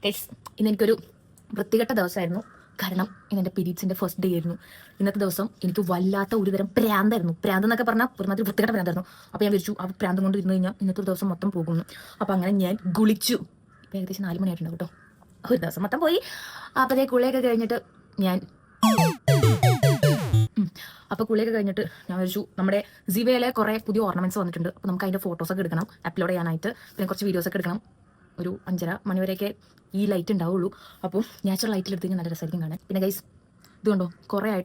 Guys ഇന്ന് എനിക്കൊരു വൃത്തികെട്ട ദിവസമായിരുന്നു. കാരണം ഇന്ന് എൻ്റെ പീരീഡ്സിൻ്റെ ഫസ്റ്റ് ഡേ ആയിരുന്നു. ഇന്നത്തെ ദിവസം എനിക്ക് വല്ലാത്ത ഒരുതരം പ്രാന്തായിരുന്നു. പ്രാന്ത് എന്നൊക്കെ പറഞ്ഞാൽ ഒരുമാതിരി വൃത്തികെട്ട പ്രാന്തായിരുന്നു. അപ്പോൾ ഞാൻ വിളിച്ചു ആ പ്രാന്തം കൊണ്ട് ഇരുന്ന് കഴിഞ്ഞാൽ ഇന്നത്തെ ഒരു ദിവസം മൊത്തം പോകുന്നു. അപ്പോൾ അങ്ങനെ ഞാൻ ഗുളിച്ചു. ഇപ്പോൾ ഏകദേശം 4 മണിയായിട്ടുണ്ടാവും കേട്ടോ. ഒരു ദിവസം മൊത്തം പോയി. അപ്പോഴേ കുളിയൊക്കെ കഴിഞ്ഞിട്ട് ഞാൻ കുളിയൊക്കെ കഴിഞ്ഞിട്ട് ഞാൻ വിളിച്ചു നമ്മുടെ ജിവയിലെ കുറേ പുതിയ ഓർണമെന്റ്സ് വന്നിട്ടുണ്ട്. അപ്പോൾ നമുക്ക് അതിൻ്റെ ഫോട്ടോസൊക്കെ എടുക്കണം അപ്ലോഡ് ചെയ്യാനായിട്ട്. പിന്നെ കുറച്ച് വീഡിയോസൊക്കെ എടുക്കണം. ഒരു 5:30 മണിവരെയൊക്കെ ഈ ലൈറ്റ് ഉണ്ടാവുള്ളൂ. അപ്പോൾ നാച്ചുറൽ ലൈറ്റിൽ എടുത്ത് കഴിഞ്ഞാൽ നല്ല രസമായിരിക്കും കാണാൻ. പിന്നെ ഗൈസ് ഇത് കണ്ടോ,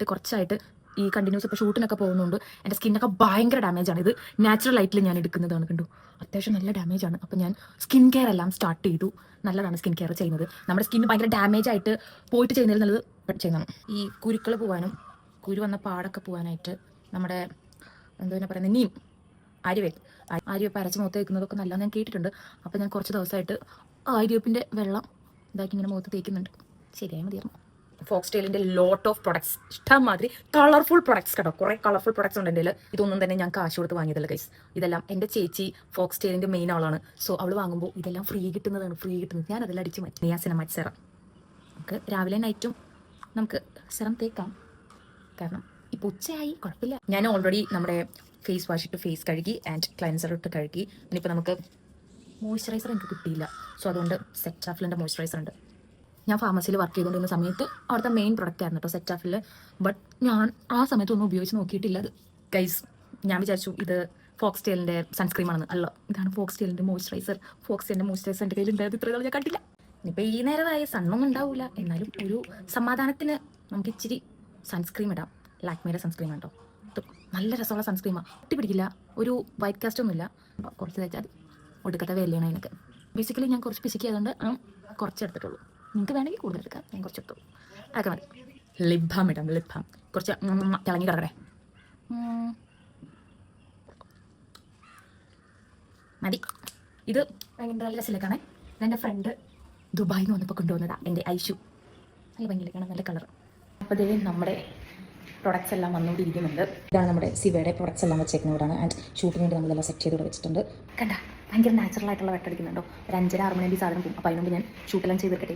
കുറച്ചായിട്ട് ഈ കണ്ടിന്യൂസ് ഇപ്പോൾ ഷൂട്ടിനൊക്കെ പോകുന്നതുകൊണ്ട് എൻ്റെ സ്കിന്നൊക്കെ ഭയങ്കര ഡാമേജാണ്. ഇത് നാച്ചുറൽ ലൈറ്റിൽ ഞാൻ എടുക്കുന്നതാണ്. കണ്ടു, അത്യാവശ്യം നല്ല ഡാമേജാണ്. അപ്പോൾ ഞാൻ സ്കിൻ കെയർ എല്ലാം സ്റ്റാർട്ട് ചെയ്തു. നല്ലതാണ് സ്കിൻ കെയർ ചെയ്യുന്നത്. നമ്മുടെ സ്കിൻ ഭയങ്കര ഡാമേജ് ആയിട്ട് പോയിട്ട് ചെയ്യുന്നതിൽ നല്ലത് ചെയ്യുന്നതാണ്. ഈ കുരുക്കൾ പോകാനും കുരു വന്ന പാടൊക്കെ പോകാനായിട്ട് നമ്മുടെ എന്താ പറയുന്നത് നീം ആര്യവേപ്പ് അരച്ച് മുഖത്ത് വയ്ക്കുന്നതൊക്കെ നല്ലതെന്ന് ഞാൻ കേട്ടിട്ടുണ്ട്. അപ്പോൾ ഞാൻ കുറച്ച് ദിവസമായിട്ട് ആര്യവേപ്പിൻ്റെ വെള്ളം ഇതാക്കി ഇങ്ങനെ മുഖത്ത് തേക്കുന്നുണ്ട്. ശരിയായി മതിയായിരുന്നു. ഫോക്സ്റ്റൈലിൻ്റെ ലോട്ട് ഓഫ് പ്രൊഡക്ട്സ്, ഇഷ്ടംമാതിരി കളർഫുൾ പ്രൊഡക്ട്സ് കേട്ടോ. കുറേ കളർഫുൾ പ്രൊഡക്ട്സ് ഉണ്ട് എൻ്റെ. ഇതൊന്നും തന്നെ ഞാൻ കാശ് കൊടുത്ത് വാങ്ങിയതല്ല ഗൈസ്. ഇതെല്ലാം എൻ്റെ ചേച്ചി ഫോക്സ്റ്റൈലിൻ്റെ മെയിൻ ആളാണ്. സോ അവൾ വാങ്ങുമ്പോൾ ഇതെല്ലാം ഫ്രീ കിട്ടുന്നതാണ്. ഞാൻ അതെല്ലാം അടിച്ച് മാറ്റി. നിയാസിനമൈഡ് സെറം നമുക്ക് രാവിലെ നൈറ്റും നമുക്ക് സെറം തേക്കാം. കാരണം ഇപ്പോൾ ഉച്ചയായി, കുഴപ്പമില്ല. ഞാൻ ഓൾറെഡി നമ്മുടെ ഫേസ് വാഷ് ഇട്ട് ഫേസ് കഴുകി ആൻഡ് ക്ലൻസർ ഇട്ട് കഴുകി. ഇനിയിപ്പോൾ നമുക്ക് മോയ്സ്ചറൈസർ എനിക്ക് കിട്ടിയില്ല. സോ അതുകൊണ്ട് സെറ്റാഫിലിൻ്റെ മോയ്സ്ചറൈസർ ഉണ്ട്. ഞാൻ ഫാർമസിയിൽ വർക്ക് ചെയ്തുകൊണ്ടിരുന്ന സമയത്ത് അവിടുത്തെ മെയിൻ പ്രൊഡക്റ്റ് ആയിരുന്നു കേട്ടോ സെറ്റാഫിൽ. ബട്ട് ഞാൻ ആ സമയത്തൊന്നും ഉപയോഗിച്ച് നോക്കിയിട്ടില്ല. അത് ഗൈസ് ഞാൻ വിചാരിച്ചു ഇത് ഫോക്സ്റ്റൈലിൻ്റെ സൺസ്ക്രീമാണെന്ന്. അല്ല, ഇതാണ് ഫോക്സ്റ്റൈലിൻ്റെ മോയ്സ്ചറൈസർ. ഫോക്സ്റ്റൈലിൻ്റെ മോയ്സ്ചറൈസർ എൻ്റെ കയ്യിലുണ്ടായത് ഇത്ര നാൾ ഞാൻ കണ്ടില്ല. ഇനിയിപ്പോൾ ഈ നേരമായ സണ്ണൊന്നും ഉണ്ടാവില്ല. എന്നാലും ഒരു സമാധാനത്തിന് നമുക്ക് ഇച്ചിരി സൺസ്ക്രീം ഇടാം. ലാക്മേയുടെ സൺസ്ക്രീം കേട്ടോ. നല്ല രസമുള്ള സൺസ്ക്രീമാണ്. ഒട്ടി പിടിക്കില്ല. ഒരു വൈറ്റ് കാസ്റ്റ് ഒന്നുമില്ല. കുറച്ച് തേച്ചാൽ ഒടുക്കത്തെ വിലയാണ് അതിനൊക്കെ. ബേസിക്കലി ഞാൻ കുറച്ച് പിശിക്കായതുകൊണ്ട് കുറച്ച് എടുത്തിട്ടുള്ളൂ. നിങ്ങൾക്ക് വേണമെങ്കിൽ കൂടുതൽ എടുക്കാം. ഞാൻ കുറച്ച് എടുത്തുള്ളൂ. അതൊക്കെ മതി. ലിപ് ബാം ഇടാം. ലിപ് ബാം കുറച്ച് തിളങ്ങി കിടക്കട്ടെ. മതി. ഇത് ഭയങ്കര നല്ല രസത്തിലേക്കാണ്. ഇതെൻ്റെ ഫ്രണ്ട് ദുബായിൽ നിന്ന് വന്നപ്പോൾ കൊണ്ടുവന്നതാണ്. എൻ്റെ ഐഷു. നല്ല ഭംഗിയിലേക്കാണ്, നല്ല കളർ. അപ്പോൾ ഇതേ നമ്മുടെ പ്രൊഡക്ട്സ് എല്ലാം വന്നുകൊണ്ടിരിക്കുന്നുണ്ട്. ഇതാണ് നമ്മുടെ സിവയുടെ പ്രൊഡക്ട്സ് എല്ലാം വെച്ചേക്കുന്നവരാണ്. ആൻഡ് ഷൂട്ടിന് വേണ്ടി നമ്മളെല്ലാം സെറ്റ് ചെയ്ത് വെച്ചിട്ടുണ്ട്. കണ്ട ഭയങ്കര നാച്ചുറൽ ആയിട്ടുള്ള വെട്ടടിക്കുന്നുണ്ടോ. ഒരു 5:30-6 മണി സാധനം പോകും. അപ്പോൾ അതിനുകൊണ്ട് ഞാൻ ഷൂട്ടെല്ലാം ചെയ്ത് വെക്കട്ടെ.